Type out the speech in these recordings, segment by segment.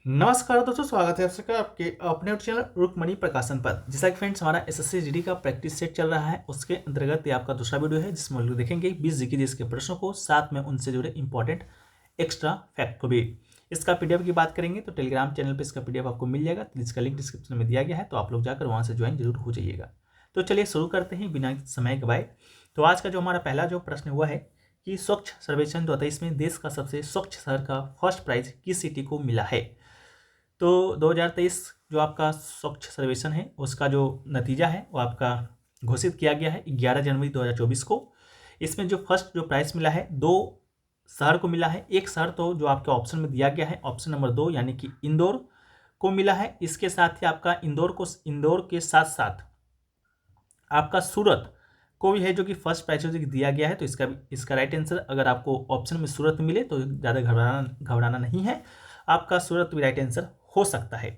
नमस्कार दोस्तों, स्वागत है आप सबका आपके अपने चैनल रुकमणि प्रकाशन पर। जैसा कि फ्रेंड्स हमारा एसएससी जीडी का प्रैक्टिस सेट चल रहा है, उसके अंतर्गत ये आपका दूसरा वीडियो है जिसमें हम लोग देखेंगे 20 जीके के प्रश्नों को, साथ में उनसे जुड़े इंपॉर्टेंट एक्स्ट्रा फैक्ट को भी। इसका पीडीएफ की बात करेंगे तो टेलीग्राम चैनल पर इसका पीडीएफ आपको मिल जाएगा, जिसका लिंक डिस्क्रिप्शन में दिया गया है, तो आप लोग जाकर वहाँ से ज्वाइन जरूर हो जाइएगा। तो चलिए शुरू करते हैं बिना समय गवाए। तो आज का जो हमारा पहला जो प्रश्न हुआ है कि स्वच्छ सर्वेक्षण 2023 में देश का सबसे स्वच्छ शहर का फर्स्ट प्राइज किस सिटी को मिला है। तो 2023 जो आपका स्वच्छ सर्वेक्षण है उसका जो नतीजा है वो आपका घोषित किया गया है 11 जनवरी 2024 को। इसमें जो फर्स्ट जो प्राइस मिला है 2 शहर को मिला है। एक शहर तो जो आपके ऑप्शन में दिया गया है ऑप्शन नंबर 2 यानी कि इंदौर को मिला है। इसके साथ ही आपका इंदौर के साथ साथ आपका सूरत को भी है जो कि फर्स्ट प्राइस दिया गया है। तो इसका राइट आंसर, अगर आपको ऑप्शन में सूरत मिले तो ज़्यादा घबराना नहीं है, आपका सूरत भी राइट आंसर हो सकता है।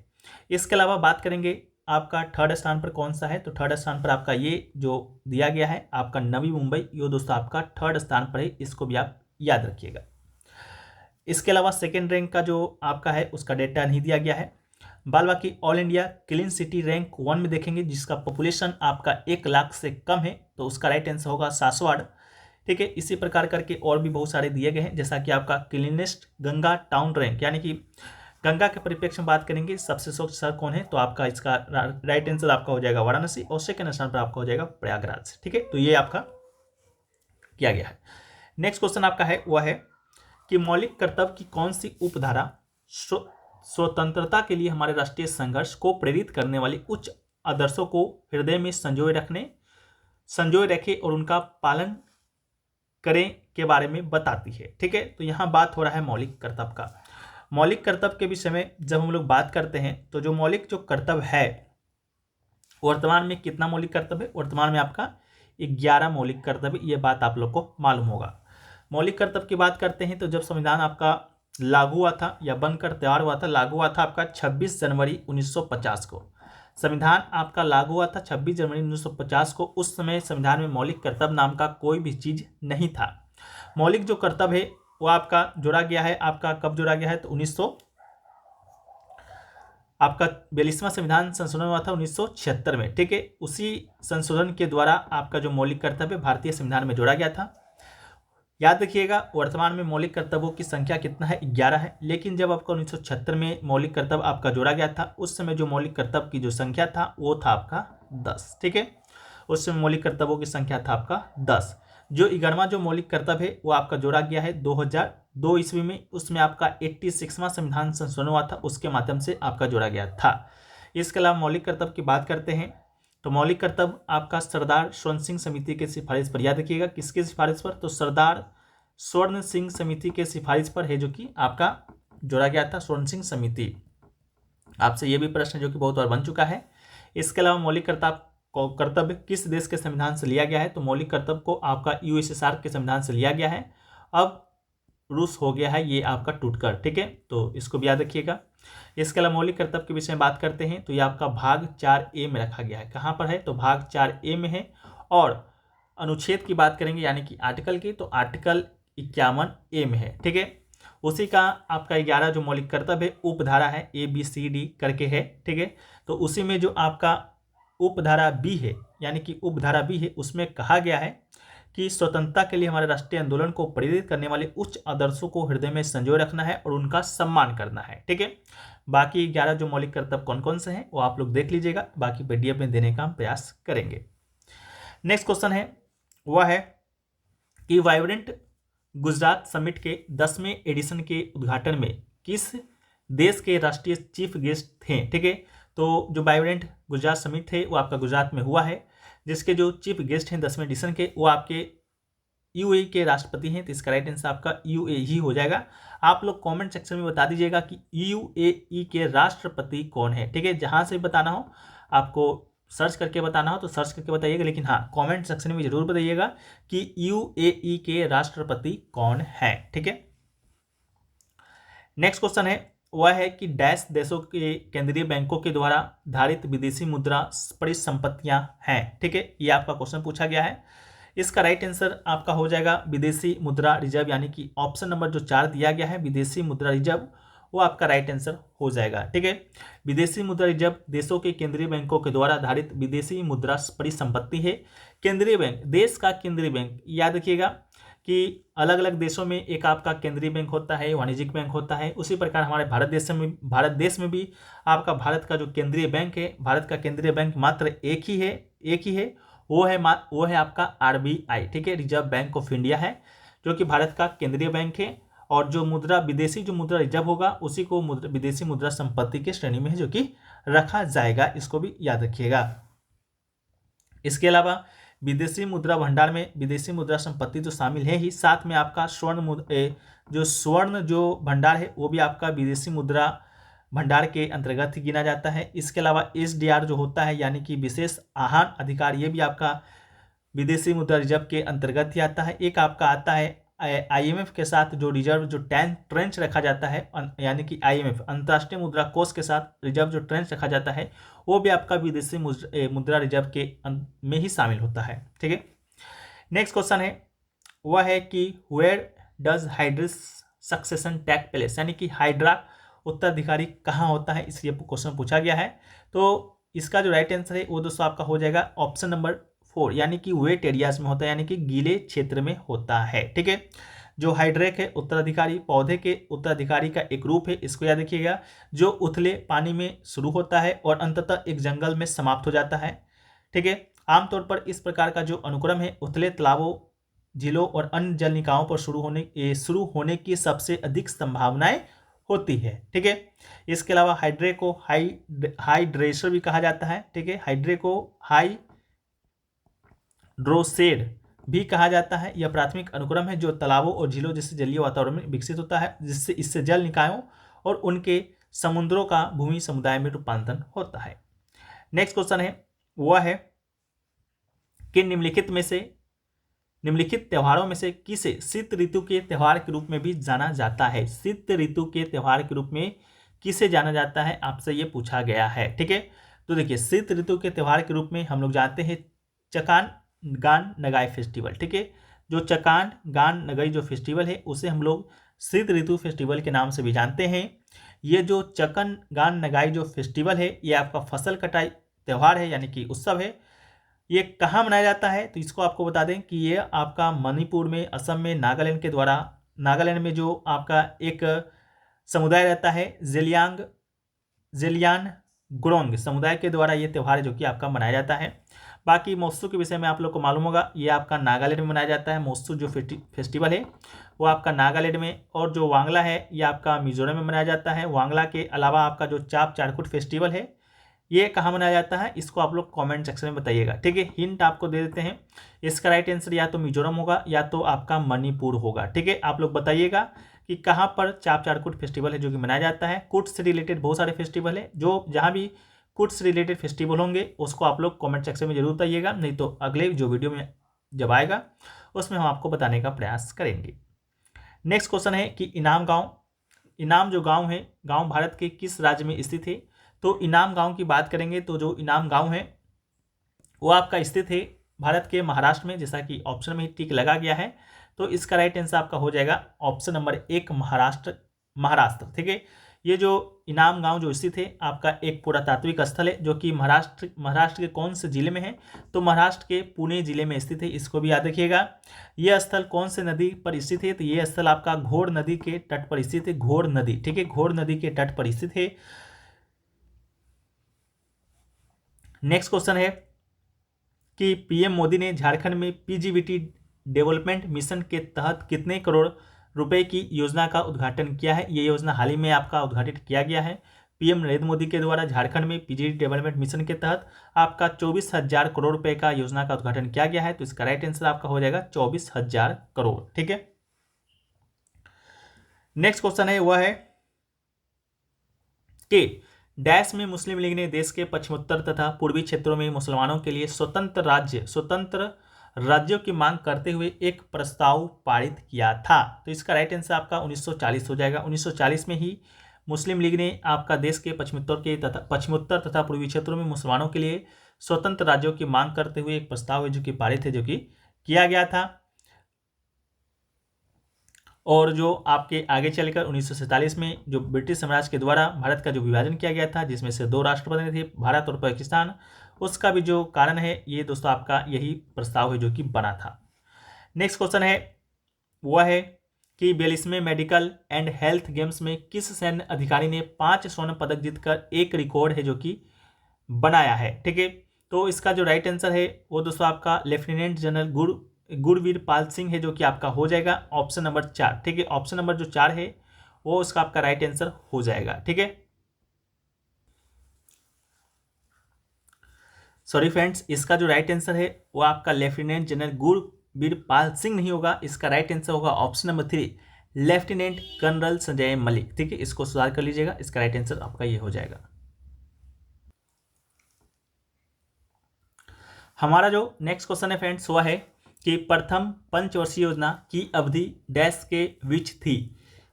इसके अलावा बात करेंगे आपका थर्ड स्थान पर कौन सा है, तो थर्ड स्थान पर आपका ये जो दिया गया है आपका नवी मुंबई, ये दोस्तों आपका थर्ड स्थान पर है, इसको भी आप याद रखिएगा। इसके अलावा सेकेंड रैंक का जो आपका है उसका डेटा नहीं दिया गया है। बाकी all India clean city rank 1 में देखेंगे जिसका पॉपुलेशन आपका 1 लाख से कम है, तो उसका राइट आंसर होगा सासवाड़। ठीक है, इसी प्रकार करके और भी बहुत सारे दिए गए हैं, जैसा कि आपका क्लीनेस्ट गंगा टाउन रैंक, यानी कि गंगा के परिप्रेक्ष्य में बात करेंगे सबसे स्वच्छ शहर कौन है, तो आपका इसका राइट आंसर आपका हो जाएगा वाराणसी, और सेकंड स्थान पर आपका हो जाएगा प्रयागराज। ठीक है, तो ये आपका किया गया है। नेक्स्ट क्वेश्चन आपका है वह है कि मौलिक कर्तव्य की कौन सी उपधारा स्वतंत्रता के लिए हमारे राष्ट्रीय संघर्ष को प्रेरित करने वाली उच्च आदर्शों को हृदय में संजोए रखे और उनका पालन करें के बारे में बताती है। ठीक है, तो यहाँ बात हो रहा है मौलिक कर्तव्य का। मौलिक कर्तव्य के विषय में जब हम लोग बात करते हैं तो जो मौलिक जो कर्तव्य है वर्तमान में कितना मौलिक कर्तव्य है, वर्तमान में आपका 11 मौलिक कर्तव्य, ये बात आप लोग को मालूम होगा। मौलिक कर्तव्य की बात करते हैं तो जब संविधान आपका लागू हुआ था या बनकर तैयार हुआ था, लागू हुआ था आपका 26 जनवरी 1950 को। संविधान आपका लागू हुआ था 26 जनवरी 1950 को। उस समय संविधान में मौलिक कर्तव्य नाम का कोई भी चीज नहीं था। मौलिक जो कर्तव्य है वो आपका जोड़ा गया है, आपका कब जोड़ा गया है, तो आपका 42वां संविधान संशोधन हुआ था 1976 में। ठीक है, उसी संशोधन के द्वारा आपका जो मौलिक कर्तव्य भारतीय संविधान में जोड़ा गया था। याद रखिएगा वर्तमान में मौलिक कर्तव्यों की संख्या कितना है, 11 है, लेकिन जब आपका 1976 में मौलिक कर्तव्य आपका जोड़ा गया था उस समय जो मौलिक कर्तव्य की जो संख्या था वो था आपका 10। ठीक है, उस समय मौलिक कर्तव्यों की संख्या था आपका 10। जो 11वां जो मौलिक कर्तव्य है वो आपका जोड़ा गया है 2002 ईस्वी में, उसमें आपका 86वां संविधान संशोधन हुआ था, उसके माध्यम से आपका जोड़ा गया था। इसके अलावा मौलिक कर्तव्य की बात करते हैं तो मौलिक कर्तव्य आपका सरदार स्वर्ण सिंह समिति के सिफारिश पर, याद रखिएगा किसके सिफारिश पर, तो सरदार स्वर्ण सिंह समिति के सिफारिश पर है जो कि आपका जोड़ा गया था, स्वर्ण सिंह समिति। आपसे ये भी प्रश्न जो कि बहुत बार बन चुका है। इसके अलावा मौलिक कर्तव्य किस देश के संविधान से लिया गया है, तो मौलिक कर्तव्य को आपका यूएसएसआर के संविधान से लिया गया है, अब रूस हो गया है ये आपका टूटकर। ठीक है, तो इसको भी याद रखिएगा। इसके अलावा मौलिक कर्तव्य के विषय में बात करते हैं तो ये आपका भाग 4A में रखा गया है। कहाँ पर है, तो भाग 4A में है। और अनुच्छेद की बात करेंगे यानी कि आर्टिकल की, तो आर्टिकल 51A में है। ठीक है, उसी का आपका 11 जो मौलिक कर्तव्य है उपधारा है ABCD करके है। ठीक है, तो उसी में जो आपका उपधारा B है यानी कि उपधारा B है उसमें कहा गया है कि स्वतंत्रता के लिए हमारे राष्ट्रीय आंदोलन को प्रेरित करने वाले उच्च आदर्शों को हृदय में संजोए रखना है और उनका सम्मान करना है। ठीक है, बाकी 11 जो मौलिक कर्तव्य कौन कौन से हैं वो आप लोग देख लीजिएगा, बाकी पीडीएफ में देने का हम प्रयास करेंगे। नेक्स्ट क्वेश्चन है वह है कि वाइब्रेंट गुजरात समिट के 10वें एडिशन के उद्घाटन में किस देश के राष्ट्रीय चीफ गेस्ट थे। ठीक है, तो जो वाइब्रेंट गुजरात समिट थे वो आपका गुजरात में हुआ है, जिसके जो चीफ गेस्ट हैं 10वें एडिशन के वो आपके यूएई के राष्ट्रपति हैं, तो इसका राइट आंसर आपका यूएई ही हो जाएगा। आप लोग कमेंट सेक्शन में बता दीजिएगा कि यूएई के राष्ट्रपति कौन है। ठीक है, जहां से बताना हो आपको सर्च करके बताना हो तो सर्च करके बताइएगा, लेकिन हाँ कमेंट सेक्शन में जरूर बताइएगा कि यूएई के राष्ट्रपति कौन है। ठीक है, नेक्स्ट क्वेश्चन है वह है कि डैश देशों के केंद्रीय बैंकों के द्वारा धारित विदेशी मुद्रा परिसंपत्तियां हैं। ठीक है, ये आपका क्वेश्चन पूछा गया है। इसका राइट आंसर आपका हो जाएगा विदेशी मुद्रा रिजर्व, यानी कि ऑप्शन नंबर जो 4 दिया गया है विदेशी मुद्रा रिजर्व, वो आपका राइट आंसर हो जाएगा। ठीक है, विदेशी मुद्रा रिजर्व देशों के केंद्रीय बैंकों के द्वारा धारित विदेशी मुद्रा परिसंपत्ति है। केंद्रीय बैंक, देश का केंद्रीय बैंक, याद रखिएगा कि अलग अलग देशों में एक आपका केंद्रीय बैंक होता है, वाणिज्यिक बैंक होता है। उसी प्रकार हमारे भारत देश में भी आपका भारत का जो केंद्रीय बैंक है, भारत का केंद्रीय बैंक मात्र एक ही है, वो है आपका RBI। ठीक है, रिजर्व बैंक ऑफ इंडिया है, जो कि भारत का केंद्रीय बैंक है। और जो विदेशी जो मुद्रा रिजर्व होगा उसी को विदेशी मुद्रा संपत्ति की श्रेणी में है, जो कि रखा जाएगा। इसको भी याद रखिएगा। इसके अलावा विदेशी मुद्रा भंडार में विदेशी मुद्रा संपत्ति तो शामिल है ही, साथ में आपका स्वर्ण जो भंडार है वो भी आपका विदेशी मुद्रा भंडार के अंतर्गत ही गिना जाता है। इसके अलावा SDR जो होता है, यानी कि विशेष आहन अधिकार, ये भी आपका विदेशी मुद्रा रिजर्व के अंतर्गत ही आता है। एक आपका आता है IMF के साथ जो रिजर्व जो ट्रेंच रखा जाता है, यानी कि IMF अंतर्राष्ट्रीय मुद्रा कोष के साथ रिजर्व जो ट्रेंच रखा जाता है, वो भी आपका विदेशी मुद्रा रिजर्व के में ही शामिल होता है। ठीक है, नेक्स्ट क्वेश्चन है वह है कि where does hydrarch succession take place, यानी कि हाइड्रा उत्तराधिकारी कहाँ होता है, इसलिए क्वेश्चन पूछा गया है। तो इसका जो राइट आंसर है वो दोस्तों आपका हो जाएगा ऑप्शन नंबर 4, यानी कि वेट एरियाज में होता है, यानी कि गीले क्षेत्र में होता है। ठीक है, जो हाइड्रेक है उत्तराधिकारी पौधे के उत्तराधिकारी का एक रूप है, इसको याद रखिएगा, जो उथले पानी में शुरू होता है और अंततः एक जंगल में समाप्त हो जाता है। ठीक है, आमतौर पर इस प्रकार का जो अनुक्रम है उथले तालाबों, झीलों और अन्य जल निकायों पर शुरू होने की सबसे अधिक संभावनाएं होती है। ठीक है, इसके अलावा हाइड्रे को हाइड्रेशर भी कहा जाता है। ठीक है, हाइड्रे को हाइड्रोसेड भी कहा जाता है। यह प्राथमिक अनुक्रम है जो तालाबों और झीलों जैसे जलीय वातावरण में विकसित होता है, जिससे इससे जल निकायों और उनके समुद्रों का भूमि समुदाय में रूपांतरण होता है। नेक्स्ट क्वेश्चन है वह है कि निम्नलिखित त्योहारों में से किसे शीत ऋतु के त्योहार के रूप में भी जाना जाता है। शीत ऋतु के त्योहार के रूप में किसे जाना जाता है, आपसे ये पूछा गया है। ठीक है, तो देखिए शीत ऋतु के त्योहार के रूप में हम लोग जानते हैं चकान गान नगाई फेस्टिवल। ठीक है, जो चकान गान नगाई जो फेस्टिवल है उसे हम लोग शीत ऋतु फेस्टिवल के नाम से भी जानते हैं। ये जो चकन गान नगाई जो फेस्टिवल है ये आपका फसल कटाई त्यौहार है, यानी कि उत्सव है। ये कहाँ मनाया जाता है, तो इसको आपको बता दें कि ये आपका मणिपुर में, असम में, नागालैंड के द्वारा, नागालैंड में जो आपका एक समुदाय रहता है जेलियान ग्रोंग समुदाय के द्वारा ये त्यौहार है जो कि आपका मनाया जाता है। बाकी मोत्सू के विषय में आप लोग को मालूम होगा, ये आपका नागालैंड में मनाया जाता है। मोत्सू जो फेस्टिवल है वो आपका नागालैंड में, और जो वांगला है ये आपका मिजोरम में मनाया जाता है। वांगला के अलावा आपका जो चाप चारकुट फेस्टिवल है ये कहाँ मनाया जाता है, इसको आप लोग कमेंट सेक्शन में बताइएगा। ठीक है, हिंट आपको दे देते हैं, इसका राइट आंसर या तो मिजोरम होगा या तो आपका मणिपुर होगा। ठीक है, आप लोग बताइएगा कि कहाँ पर चाप चारकुट फेस्टिवल है जो कि मनाया जाता है। कुट से रिलेटेड बहुत सारे फेस्टिवल है, जो जहाँ भी कुट से रिलेटेड फेस्टिवल होंगे उसको आप लोग कमेंट सेक्शन में जरूर बताइएगा, नहीं तो अगले जो वीडियो में जब आएगा उसमें हम आपको बताने का प्रयास करेंगे। नेक्स्ट क्वेश्चन है कि इनाम जो गाँव है, गाँव भारत के किस राज्य में स्थित है। तो इनाम गांव की बात करेंगे तो जो इनाम गांव है वो आपका स्थित है भारत के महाराष्ट्र में, जैसा कि ऑप्शन में ही टिक लगा गया है। तो इसका राइट आंसर आपका हो जाएगा ऑप्शन नंबर 1 महाराष्ट्र। ठीक है, ये जो इनाम गांव जो स्थित है आपका एक पुरातात्विक स्थल है, जो कि महाराष्ट्र के कौन से जिले में है, तो महाराष्ट्र के पुणे जिले में स्थित है। इसको भी याद रखिएगा। यह स्थल कौन से नदी पर स्थित है, तो यह स्थल आपका घोड़ नदी के तट पर स्थित है। घोड़ नदी, ठीक है, घोड़ नदी के तट पर स्थित है। नेक्स्ट क्वेश्चन है कि पीएम मोदी ने झारखंड में PGVT डेवलपमेंट मिशन के तहत कितने करोड़ रुपए की योजना का उद्घाटन किया है। ये योजना हाल ही में आपका उद्घाटित किया गया है पीएम नरेंद्र मोदी के द्वारा। झारखंड में PGVT डेवलपमेंट मिशन के तहत आपका 24,000 करोड़ रुपए का योजना का उद्घाटन किया गया है। तो इसका राइट आंसर आपका हो जाएगा 24,000 करोड़। ठीक है, नेक्स्ट क्वेश्चन है वह है कि डैश में मुस्लिम लीग ने देश के पश्चिमोत्तर तथा पूर्वी क्षेत्रों में मुसलमानों के लिए स्वतंत्र राज्यों की मांग करते हुए एक प्रस्ताव पारित किया था। तो इसका राइट आंसर आपका 1940 हो जाएगा। 1940 में ही मुस्लिम लीग ने आपका देश के पश्चिमोत्तर तथा पूर्वी क्षेत्रों में मुसलमानों के लिए स्वतंत्र राज्यों की मांग करते हुए एक प्रस्ताव है जो कि पारित है, जो कि किया गया था। और जो आपके आगे चलकर 1947 में जो ब्रिटिश साम्राज्य के द्वारा भारत का जो विभाजन किया गया था, जिसमें से 2 राष्ट्र बने थे, भारत और पाकिस्तान, उसका भी जो कारण है ये दोस्तों आपका यही प्रस्ताव है जो कि बना था। नेक्स्ट क्वेश्चन है वह है कि 42वें मेडिकल एंड हेल्थ गेम्स में किस सैन्य अधिकारी ने 5 स्वर्ण पदक जीतकर एक रिकॉर्ड है जो कि बनाया है। ठीक है, तो इसका जो राइट आंसर है वो दोस्तों आपका लेफ्टिनेंट जनरल गुरवीर पाल सिंह है जो कि आपका हो जाएगा ऑप्शन नंबर 4। ठीक है, ऑप्शन नंबर जो 4 है वो उसका आपका राइट आंसर हो जाएगा। ठीक है, सॉरी फ्रेंड्स, इसका जो राइट आंसर है वो आपका लेफ्टिनेंट जनरल गुरबीरपाल सिंह नहीं होगा, इसका राइट आंसर होगा option number 3 lieutenant colonel Sanjay Malik. ठीक है, इसको सुधार कर लीजिएगा, इसका राइट आंसर आपका ये हो जाएगा। हमारा जो नेक्स्ट क्वेश्चन है फ्रेंड्स वह है कि प्रथम पंचवर्षीय योजना की अवधि डैश के बीच थी।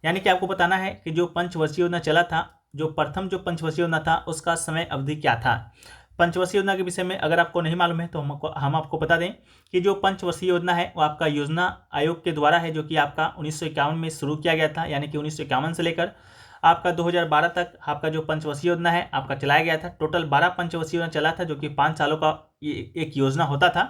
यानी कि आपको बताना है कि जो पंचवर्षीय योजना चला था, जो प्रथम जो पंचवर्षीय योजना था उसका समय अवधि क्या था। पंचवर्षीय योजना के विषय में अगर आपको नहीं मालूम है तो हम आपको बता दें कि जो पंचवर्षीय योजना है वो आपका योजना आयोग के द्वारा है जो कि आपका 1951 में शुरू किया गया था। यानी कि 1951 से लेकर आपका 2012 तक आपका जो पंचवर्षीय योजना है आपका चलाया गया था। टोटल 12 पंचवर्षीय योजना चला था जो कि 5 सालों का एक योजना होता था।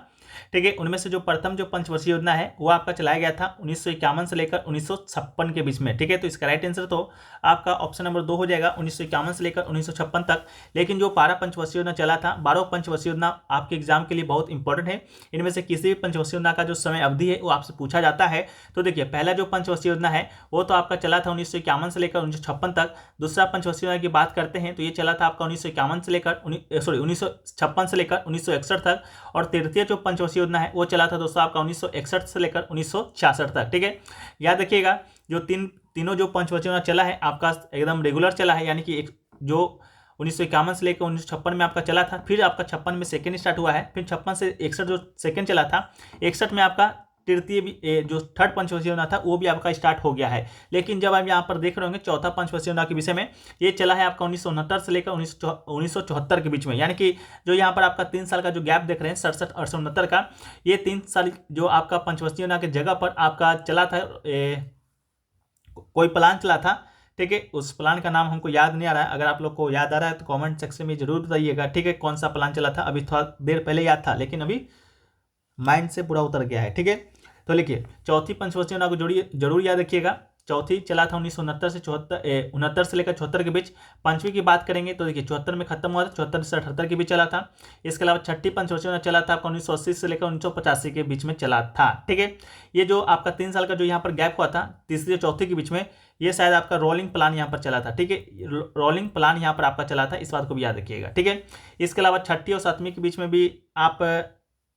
ठीक है, उनमें से जो प्रथम जो पंचवर्षीय योजना है वो आपका चलाया गया था 1951 से लेकर 1956 के बीच में। ठीक है, तो इसका राइट आंसर तो आपका ऑप्शन नंबर 2 हो जाएगा 1951 से लेकर 1956 तक। लेकिन जो 12 पंचवर्षीय योजना चला था, 12 पंचवर्षीय योजना आपके एग्जाम के लिए बहुत इंपॉर्टेंट है। इनमें से किसी भी पंचवर्षीय योजना का जो समय अवधि है वो आपसे पूछा जाता है। तो देखिए, पहला जो पंचवर्षीय योजना है वो तो आपका चला था 1951 से लेकर 1956 तक। दूसरा पंचवर्षीय योजना की बात करते हैं तो ये चला था आपका 1951 से लेकर 1956 से लेकर 1961 तक। और तृतीय जो पंचवर्षीय योजना है वो चला था दोस्तों आपका 1961 से लेकर 1966 तक। ठीक है, याद रखिएगा जो तीनों जो पंचवर्षीय योजना चला है आपका एकदम रेगुलर चला है। यानी कि जो 1951 से लेकर 1956 में आपका चला था, फिर आपका 56 में सेकेंड स्टार्ट हुआ है, फिर 56 से 61 जो सेकेंड चला था, 61 में आपका तृतीय भी जो थर्ड पंचवर्षीय योजना था वो भी आपका स्टार्ट हो गया है। लेकिन जब आप यहाँ पर देख रहे होंगे चौथा पंचवर्षीय योजना के विषय में, ये चला है आपका 1969 से लेकर 1974 के बीच में। यानी कि जो यहाँ पर आपका 3 साल का जो गैप देख रहे हैं 67 और 69 का, ये 3 साल जो आपका पंचवर्षीय योजना की जगह पर आपका चला था कोई प्लान चला था। ठीक है, उस प्लान का नाम हमको याद नहीं आ रहा है, अगर आप लोग को याद आ रहा है तो कमेंट सेक्शन में जरूर बताइएगा। ठीक है, कौन सा प्लान चला था, अभी थोड़ा देर पहले याद था लेकिन अभी माइंड से पूरा उतर गया है। ठीक है, तो लिखिए चौथी पंचवर्षीय योजना को जरूर याद रखिएगा। चौथी चला था 1969 से 69 से लेकर 74 के बीच। पांचवी की बात करेंगे तो देखिए 74 में खत्म हुआ था, 74 से 78 के बीच चला था। इसके अलावा छठी पंचवर्षीय योजना चला था आपका 1980 से लेकर 1985 के बीच में चला था। ठीक है, ये जो आपका 3 साल का जो यहाँ पर गैप हुआ था तीसरी और चौथी के बीच में, ये शायद आपका रोलिंग प्लान यहाँ पर चला था। ठीक है, रोलिंग प्लान यहाँ पर आपका चला था, इस बात को भी याद रखिएगा। ठीक है, इसके अलावा छठी और सातवीं के बीच में भी आप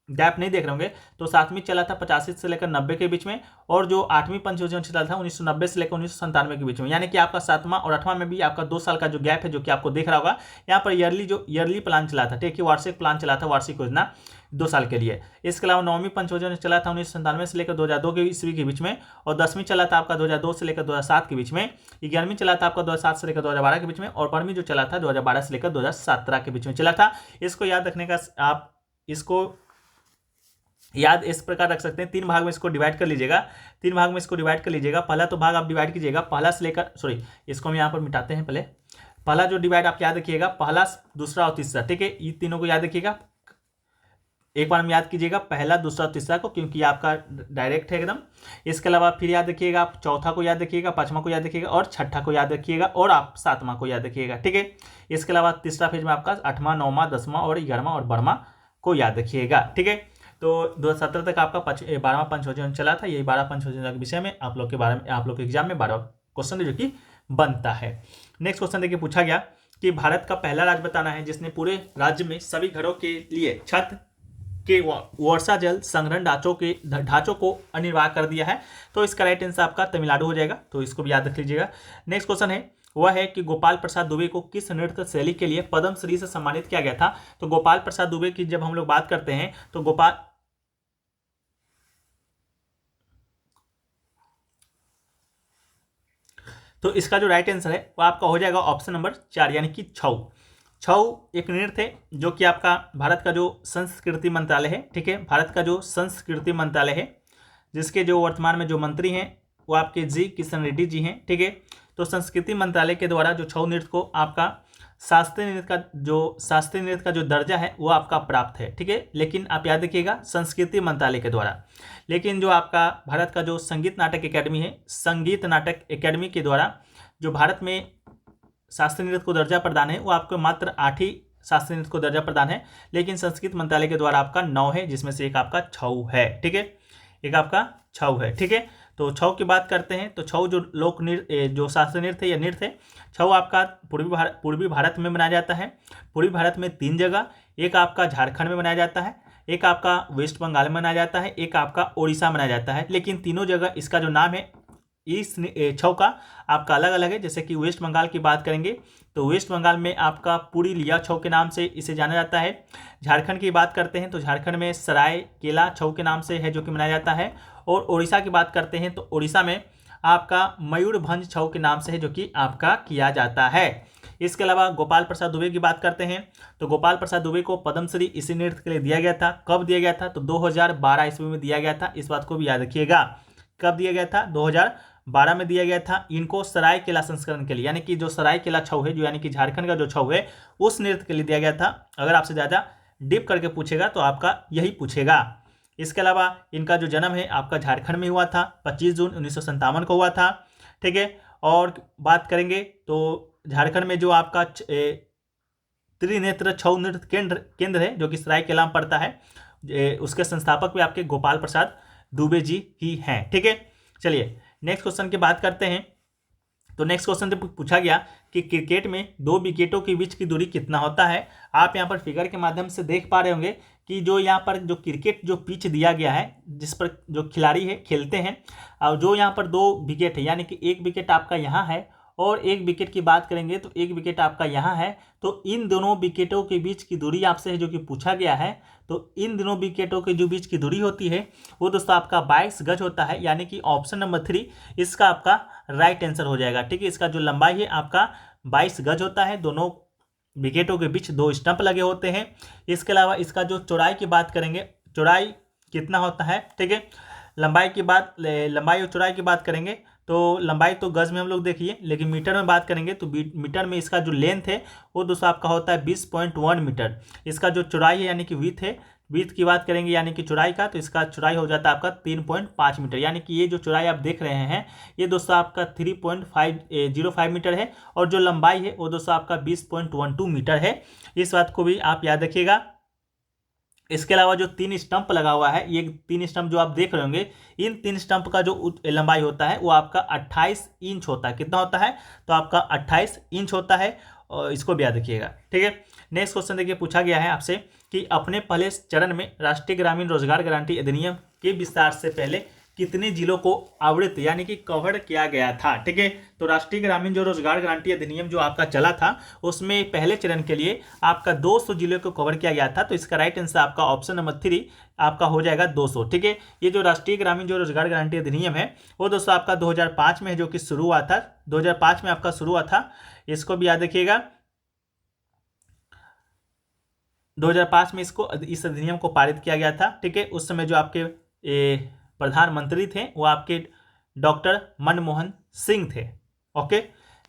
गैप नहीं देख रहे होंगे तो सातवीं चला था 85 से लेकर 90 के बीच में, और जो आठवीं पंचवर्षीय चला था 1990 से लेकर 1997 के बीच में। यानी कि आपका 7वां और 8वां में भी आपका 2 साल का जो गैप है जो कि आपको दिख रहा होगा यहाँ पर ईयरली प्लान चला था। ठीक है, वार्षिक प्लान चला था, वार्षिक योजना 2 साल के लिए। इसके अलावा 9वीं पंचवर्षीय चला था 1997 से लेकर 2002 के ईस्वी के बीच में, और 10वीं चला था आपका 2002 से लेकर 2007 के बीच में। 11वीं चला था आपका 2007 से लेकर 2012 के बीच में, और 12वीं जो चला था 2012 से लेकर 2017 के बीच में चला था। इसको याद रखने का आप इसको याद इस प्रकार रख सकते हैं, 3 भाग में इसको डिवाइड कर लीजिएगा। 3 भाग में इसको डिवाइड कर लीजिएगा। पहला तो भाग आप डिवाइड कीजिएगा पहला से लेकर इसको हम यहाँ पर मिटाते हैं। पहला जो डिवाइड आप याद रखिएगा, पहला, दूसरा और तीसरा। ठीक है, ये तीनों को याद रखिएगा। एक बार में याद कीजिएगा पहला, दूसरा और तीसरा को, क्योंकि आपका डायरेक्ट है एकदम। इसके अलावा फिर याद रखिएगा आप चौथा को याद रखिएगा, पांचवा को याद रखिएगा, और छठा को याद रखिएगा, और आप 7वां को याद रखिएगा। ठीक है, इसके अलावा तीसरा फेज में आपका 8वां, 9वां, 10वां और 11वां और 12वां को याद रखिएगा। ठीक है, तो 2017 तक आपका 12वां पंचवर्षीय योजना चला था। यही 12 पंचवर्षीय योजना के विषय में आप लोग के बारे में आप लोग के एग्जाम में 12 क्वेश्चन जो कि बनता है। नेक्स्ट क्वेश्चन देखिए, पूछा गया कि भारत का पहला राज्य बताना है जिसने पूरे राज्य में सभी घरों के लिए छत के वर्षा जल संग्रहण ढांचों को अनिवार्य कर दिया है। तो इसका राइट आंसर आपका तमिलनाडु हो जाएगा, तो इसको भी याद रख लीजिएगा। नेक्स्ट क्वेश्चन है वह है कि गोपाल प्रसाद दुबे को किस नृत्य शैली के लिए पद्म श्री से सम्मानित किया गया था। तो गोपाल प्रसाद दुबे की जब हम लोग बात करते हैं तो इसका जो राइट आंसर है वो आपका हो जाएगा ऑप्शन नंबर 4, यानी कि छऊ। छऊ एक नृत्य है जो कि आपका भारत का जो संस्कृति मंत्रालय है। ठीक है, भारत का जो संस्कृति मंत्रालय है जिसके जो वर्तमान में जो मंत्री हैं वो आपके जी किशन रेड्डी जी हैं। ठीक है, तो संस्कृति मंत्रालय के द्वारा जो छऊ नृत्य को आपका शास्त्रीय नृत्य का जो दर्जा है वो आपका प्राप्त है। ठीक है, लेकिन आप याद रखिएगा संस्कृति मंत्रालय के द्वारा। लेकिन जो आपका भारत का जो संगीत नाटक एकेडमी है, संगीत नाटक एकेडमी के द्वारा जो भारत में शास्त्रीय नृत्य को दर्जा प्रदान है वो आपको मात्र 8 ही शास्त्रीय नृत्य को दर्जा प्रदान है, लेकिन संस्कृत मंत्रालय के द्वारा आपका 9 है, जिसमें से एक आपका छऊ है। ठीक है, एक आपका छऊ है। ठीक है, तो छऊ की बात करते हैं तो छऊ जो लोक नृत्य जो शास्त्रीय नृत्य है या नृत्य है, छऊ आपका पूर्वी भारत में मनाया जाता है। पूर्वी भारत में 3 जगह, एक आपका झारखंड में मनाया जाता है, एक आपका वेस्ट बंगाल में मनाया जाता है, एक आपका उड़ीसा मनाया जाता है। लेकिन तीनों जगह इसका जो नाम है इस छऊ का आपका अलग अलग है। जैसे कि वेस्ट बंगाल की बात करेंगे तो वेस्ट बंगाल में आपका पुरी लिया छऊ के नाम से इसे जाना जाता है। झारखंड की बात करते हैं तो झारखंड में सराय केला छऊ के नाम से है जो कि मनाया जाता है। और उड़ीसा की बात करते हैं तो उड़ीसा में आपका मयूरभंज छऊ के नाम से है जो कि आपका किया जाता है। इसके अलावा गोपाल प्रसाद दुबे की बात करते हैं तो गोपाल प्रसाद दुबे को पद्मश्री इसी नृत्य के लिए दिया गया था। कब दिया गया था? तो 2012 ईस्वी में दिया गया था। इस बात को भी याद रखिएगा, कब दिया गया था? 2012 में दिया गया था। इनको सरायकेला संस्करण के लिए, यानी कि जो सरायकेला छऊ है, जो यानी कि झारखंड का जो छऊ है, उस नृत्य के लिए दिया गया था। अगर आपसे ज़्यादा डीप करके पूछेगा तो आपका यही पूछेगा। इसके अलावा इनका जो जन्म है आपका झारखंड में हुआ था, 25 जून 1957 को हुआ था। ठीक है, और बात करेंगे तो झारखंड में जो आपका त्रिनेत्र छऊ नृत्य केंद्र है जो कि सरायकेला में पड़ता है, उसके संस्थापक भी आपके गोपाल प्रसाद दुबे जी ही हैं। ठीक है, चलिए नेक्स्ट क्वेश्चन की बात करते हैं। तो नेक्स्ट क्वेश्चन जब पूछा गया कि क्रिकेट में 2 विकेटों के बीच की दूरी कितना होता है। आप यहाँ पर फिगर के माध्यम से देख पा रहे होंगे कि जो यहाँ पर जो क्रिकेट जो पिच दिया गया है जिस पर जो खिलाड़ी है खेलते हैं, और जो यहाँ पर 2 विकेट है, यानी कि 1 विकेट आपका यहाँ है और 1 विकेट की बात करेंगे तो 1 विकेट आपका यहाँ है। तो इन दोनों विकेटों के बीच की दूरी आपसे है जो कि पूछा गया है। तो इन दोनों विकेटों के जो बीच की दूरी होती है वो दोस्तों आपका 22 गज होता है, यानी कि ऑप्शन नंबर 3 इसका आपका राइट आंसर हो जाएगा। ठीक है, इसका जो लंबाई है आपका 22 गज होता है। दोनों विकेटों के बीच 2 स्टंप लगे होते हैं। इसके अलावा इसका जो चौड़ाई की बात करेंगे, चौड़ाई कितना होता है। ठीक है, लंबाई और चौड़ाई की बात करेंगे तो लंबाई तो गज में हम लोग देखिए, लेकिन मीटर में बात करेंगे तो मीटर में इसका जो लेंथ है वो दोस्तों आपका होता है 20.1 मीटर। इसका जो चौड़ाई है यानी कि विड्थ है, विड्थ की बात करेंगे यानी कि चौड़ाई का, तो इसका चौड़ाई हो जाता है आपका 3.5 मीटर। यानी कि ये जो चौड़ाई आप देख रहे हैं ये दोस्तों आपका 3.505 मीटर है, और जो लंबाई है वो दोस्तों आपका 20.12 मीटर है। इस बात को भी आप याद रखिएगा। इसके अलावा जो 3 स्टंप लगा हुआ है, ये 3 स्टंप जो आप देख रहे होंगे, इन 3 स्टंप का जो लंबाई होता है वो आपका 28 इंच होता है। कितना होता है? तो आपका 28 इंच होता है, और इसको भी याद रखिएगा। ठीक है, नेक्स्ट क्वेश्चन देखिए पूछा गया है आपसे कि अपने पहले चरण में राष्ट्रीय ग्रामीण रोजगार गारंटी अधिनियम के विस्तार से पहले कितने जिलों को आवृत यानी कि कवर किया गया था। ठीक है, तो राष्ट्रीय ग्रामीण जो रोजगार गारंटी अधिनियम जो आपका चला था उसमें पहले चरण के लिए आपका 200 जिलों को कवर किया गया था। तो इसका राइट आंसर आपका ऑप्शन नंबर 3 आपका हो जाएगा 200। ठीक है, ये जो राष्ट्रीय ग्रामीण जो रोजगार गारंटी अधिनियम है वो दोस्तों आपका 2005 में है जो कि शुरू हुआ था, 2005 में आपका शुरू हुआ था। इसको भी याद रखिएगा, 2005 में इस अधिनियम को पारित किया गया था। ठीक है, उस समय जो आपके प्रधानमंत्री थे वो आपके डॉक्टर मनमोहन सिंह थे। ओके,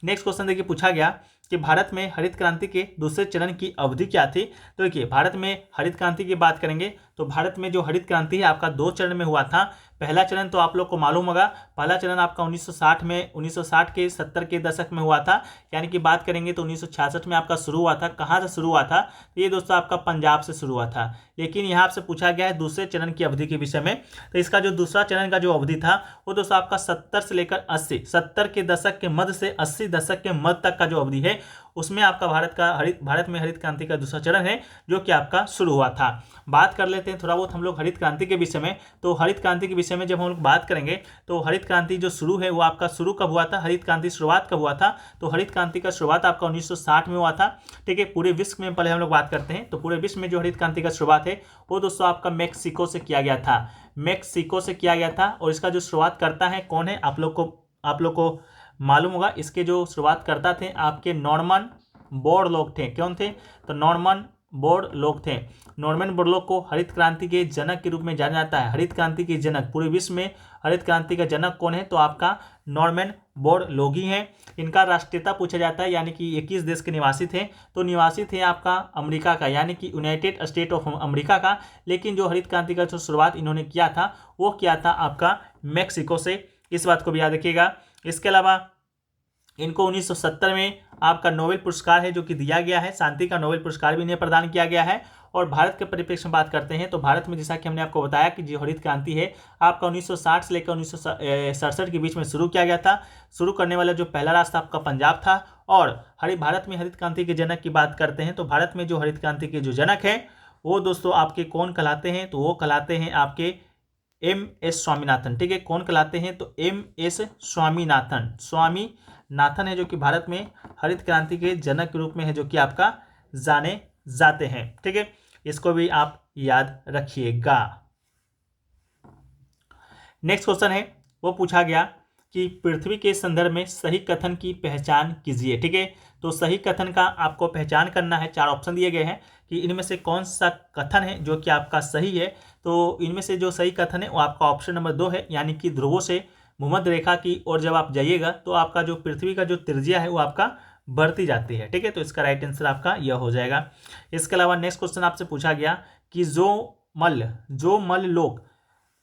नेक्स्ट क्वेश्चन देखिए पूछा गया कि भारत में हरित क्रांति के दूसरे चरण की अवधि क्या थी। तो देखिए भारत में हरित क्रांति की बात करेंगे तो भारत में जो हरित क्रांति है आपका 2 चरण में हुआ था। पहला चरण तो आप लोग को मालूम होगा, पहला चरण आपका 1960 के 70 के दशक में हुआ था, यानी कि बात करेंगे तो 1966 में आपका शुरू हुआ था। कहाँ से शुरू हुआ था? तो ये दोस्तों आपका पंजाब से शुरू हुआ था। लेकिन यहाँ आपसे पूछा गया है दूसरे चरण की अवधि के विषय में। तो इसका जो दूसरा चरण का जो अवधि था वो दोस्तों आपका 70 से लेकर 80, 70 के दशक के मध्य से 80 दशक के मध्य तक का जो अवधि है उसमें आपका भारत में हरित क्रांति का दूसरा चरण है जो कि आपका शुरू हुआ था। बात कर लेते हैं थोड़ा बहुत हम लोग हरित क्रांति के विषय में। तो हरित क्रांति के विषय में जब हम लोग बात करेंगे तो हरित क्रांति जो शुरू है वो आपका शुरू कब हुआ था, हरित क्रांति शुरुआत कब हुआ था? तो हरित क्रांति का शुरुआत आपका 1960 में हुआ था। ठीक है, पूरे विश्व में पहले हम लोग बात करते हैं तो पूरे विश्व में जो हरित क्रांति का शुरुआत है वो दोस्तों आपका मेक्सिको से किया गया था, मेक्सिको से किया गया था। और इसका जो शुरुआत करता है कौन है आप लोग को मालूम होगा। इसके जो शुरुआत करता थे आपके नॉर्मन बोर लोग थे। कौन थे? तो नॉर्मन बोरलॉग थे। नॉर्मन बोरलॉग को हरित क्रांति के जनक के रूप में जाना जाता है। हरित क्रांति के जनक, पूरे विश्व में हरित क्रांति का जनक कौन है? तो आपका नॉर्मन बोरलॉग ही है। इनका राष्ट्रीयता पूछा जाता है, यानी कि ये किस देश के निवासी थे? तो निवासी थे आपका अमेरिका का, यानी कि यूनाइटेड स्टेट ऑफ अमेरिका का। लेकिन जो हरित क्रांति का जो शुरुआत इन्होंने किया था वो किया था आपका मैक्सिको से। इस बात को भी याद रखिएगा। इसके अलावा इनको 1970 में आपका नोबेल पुरस्कार है जो कि दिया गया है, शांति का नोबेल पुरस्कार भी इन्हें प्रदान किया गया है। और भारत के परिप्रेक्ष्य में बात करते हैं तो भारत में जैसा कि हमने आपको बताया कि जो हरित क्रांति है आपका 1960 से लेकर 1967 के बीच में शुरू किया गया था। शुरू करने वाला जो पहला राष्ट्र आपका पंजाब था। और भारत में हरित क्रांति के जनक की बात करते हैं तो भारत में जो हरित क्रांति के जो जनक हैं वो दोस्तों आपके कौन कहलाते हैं? तो वो कहलाते हैं आपके MS स्वामीनाथन। ठीक है, कौन कहलाते हैं? तो MS स्वामीनाथन है जो कि भारत में हरित क्रांति के जनक के रूप में है जो कि आपका जाने जाते हैं। ठीक है, इसको भी आप याद रखिएगा। नेक्स्ट क्वेश्चन है वो पूछा गया कि पृथ्वी के संदर्भ में सही कथन की पहचान कीजिए। ठीक है, तो सही कथन का आपको पहचान करना है। 4 ऑप्शन दिए गए हैं कि इनमें से कौन सा कथन है जो कि आपका सही है। तो इनमें से जो सही कथन है वो आपका ऑप्शन नंबर 2 है, यानी कि ध्रुवों से भूमध्य रेखा की ओर जब आप जाइएगा तो आपका जो पृथ्वी का जो त्रिज्या है वो आपका बढ़ती जाती है। ठीक है, तो इसका राइट आंसर आपका यह हो जाएगा। इसके अलावा नेक्स्ट क्वेश्चन आपसे पूछा गया कि जो मल्ल लोक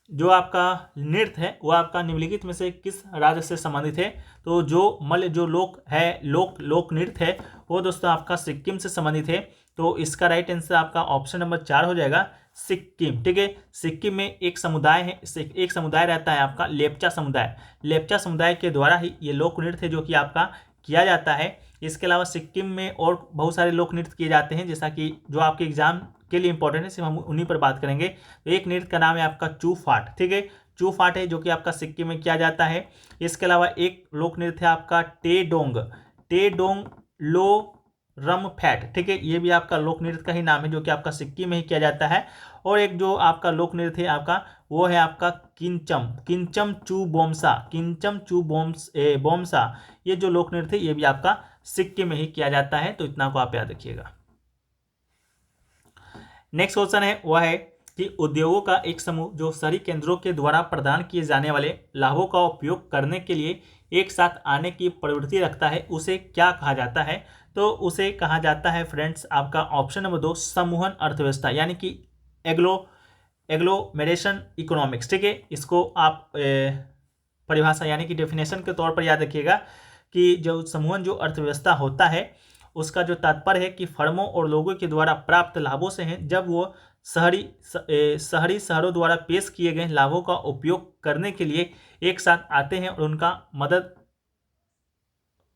जो आपका नृत्य है वो आपका निम्नलिखित में से किस राज्य से संबंधित है? तो जो लोक है लोक नृत्य है वो दोस्तों आपका सिक्किम से संबंधित है। तो इसका राइट आंसर आपका ऑप्शन नंबर 4 हो जाएगा, सिक्किम। ठीक है, सिक्किम में एक समुदाय है, एक समुदाय रहता है आपका लेप्चा समुदाय। लेप्चा समुदाय के द्वारा ही ये लोक नृत्य है जो कि आपका किया जाता है। इसके अलावा सिक्किम में और बहुत सारे लोक नृत्य किए जाते हैं, जैसा कि जो आपके एग्जाम के लिए इंपॉर्टेंट है, सिर्फ हम उन्हीं पर बात करेंगे। तो एक नृत्य का नाम है आपका चू फाट। ठीक है, चू फाट है जो कि आपका सिक्किम में किया जाता है। इसके अलावा एक लोक नृत्य है आपका टेडोंग लो रम फैट। ठीक है, ये भी आपका लोक नृत्य का ही नाम है जो कि आपका सिक्किम में ही किया जाता है। और एक जो आपका लोक नृत्य है आपका वो है आपका किंचम चू बोमसा। ये जो लोक नृत्य है ये भी आपका सिक्किम में ही किया जाता है। तो इतना को आप याद रखिएगा। नेक्स्ट क्वेश्चन है वह है कि उद्योगों का एक समूह जो शहरी केंद्रों के द्वारा प्रदान किए जाने वाले लाभों का उपयोग करने के लिए एक साथ आने की प्रवृत्ति रखता है, उसे क्या कहा जाता है? तो उसे कहा जाता है फ्रेंड्स आपका ऑप्शन नंबर 2 समूहन अर्थव्यवस्था, यानी कि एग्लोमेरेशन इकोनॉमिक्स। ठीक है, इसको आप परिभाषा यानी कि डेफिनेशन के तौर पर याद रखिएगा कि जो समूहन जो अर्थव्यवस्था होता है उसका जो तात्पर्य है कि फर्मों और लोगों के द्वारा प्राप्त लाभों से हैं, जब वो शहरों द्वारा पेश किए गए लाभों का उपयोग करने के लिए एक साथ आते हैं और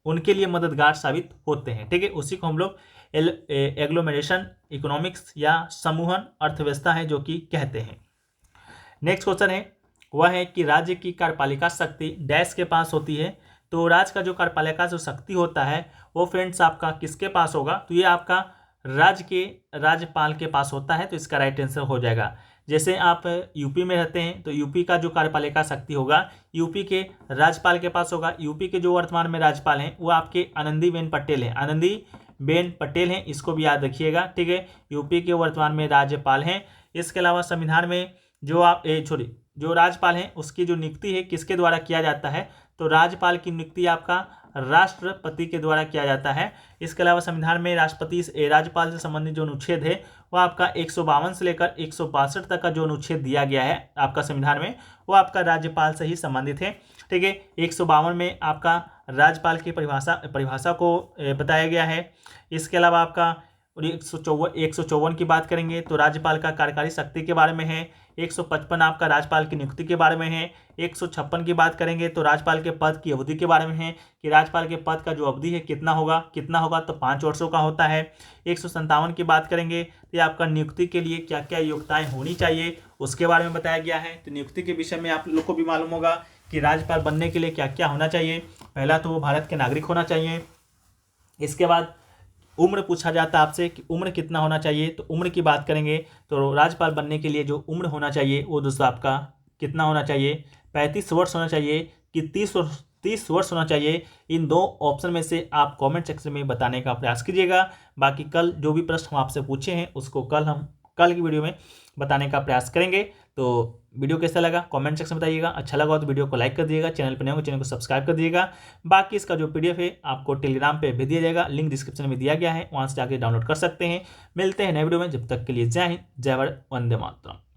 उनके लिए मददगार साबित होते हैं। ठीक है, उसी को हम लोग एग्लोमेरेशन इकोनॉमिक्स या समूहन अर्थव्यवस्था है जो कि कहते हैं। नेक्स्ट क्वेश्चन है वह है कि राज्य की कार्यपालिका शक्ति डैश के पास होती है। तो राज्य का जो कार्यपालिका जो शक्ति होता है वो फ्रेंड्स आपका किसके पास होगा? तो ये आपका राज्य के राज्यपाल के पास होता है। तो इसका राइट आंसर हो जाएगा। जैसे आप यूपी में रहते हैं तो यूपी का जो कार्यपालिका शक्ति होगा यूपी के राज्यपाल के पास होगा। यूपी के जो वर्तमान में राज्यपाल हैं वो आपके आनंदीबेन पटेल हैं। इसको भी याद रखिएगा। ठीक है, यूपी के वर्तमान में राज्यपाल हैं। इसके अलावा संविधान में जो राज्यपाल हैं उसकी जो नियुक्ति है किसके द्वारा किया जाता है? तो राज्यपाल की नियुक्ति आपका राष्ट्रपति के द्वारा किया जाता है। इसके अलावा संविधान में राज्यपाल से संबंधित जो अनुच्छेद है वो आपका 152 से लेकर 162 तक का जो अनुच्छेद दिया गया है आपका संविधान में वो आपका राज्यपाल से ही संबंधित है। ठीक है, 152 में आपका राज्यपाल की परिभाषा को बताया गया है। इसके अलावा आपका 154 की बात करेंगे तो राज्यपाल का कार्यकारी शक्ति के बारे में है। 155 आपका राज्यपाल की नियुक्ति के बारे में है। 156 की बात करेंगे तो राज्यपाल के पद की अवधि के बारे में है कि राज्यपाल के पद का जो अवधि है कितना होगा तो 5 वर्षों का होता है। 157 की बात करेंगे तो आपका नियुक्ति के लिए क्या क्या योग्यताएं होनी चाहिए उसके बारे में बताया गया है। तो नियुक्ति के विषय में आप लोग को भी मालूम होगा कि राज्यपाल बनने के लिए क्या क्या होना चाहिए। पहला तो वो भारत के नागरिक होना चाहिए। इसके बाद उम्र पूछा जाता है आपसे कि उम्र कितना होना चाहिए। तो उम्र की बात करेंगे तो राज्यपाल बनने के लिए जो उम्र होना चाहिए वो दोस्तों आपका कितना होना चाहिए? 35 वर्ष होना चाहिए कि 30 वर्ष होना चाहिए। इन 2 ऑप्शन में से आप कमेंट सेक्शन में बताने का प्रयास कीजिएगा। बाकी कल जो भी प्रश्न हम आपसे पूछे हैं उसको कल की वीडियो में बताने का प्रयास करेंगे। तो वीडियो कैसा लगा कमेंट सेक्शन में बताइएगा। अच्छा लगा तो वीडियो को लाइक कर दीजिएगा, चैनल पर नए हो चैनल को सब्सक्राइब कर दीजिएगा। बाकी इसका जो PDF है आपको टेलीग्राम पे भेज दिया जाएगा, लिंक डिस्क्रिप्शन में दिया गया है, वहाँ से जाके डाउनलोड कर सकते हैं। मिलते हैं नए वीडियो में, जब तक के लिए जय हिंद, जय भारत, वंदे मातरम।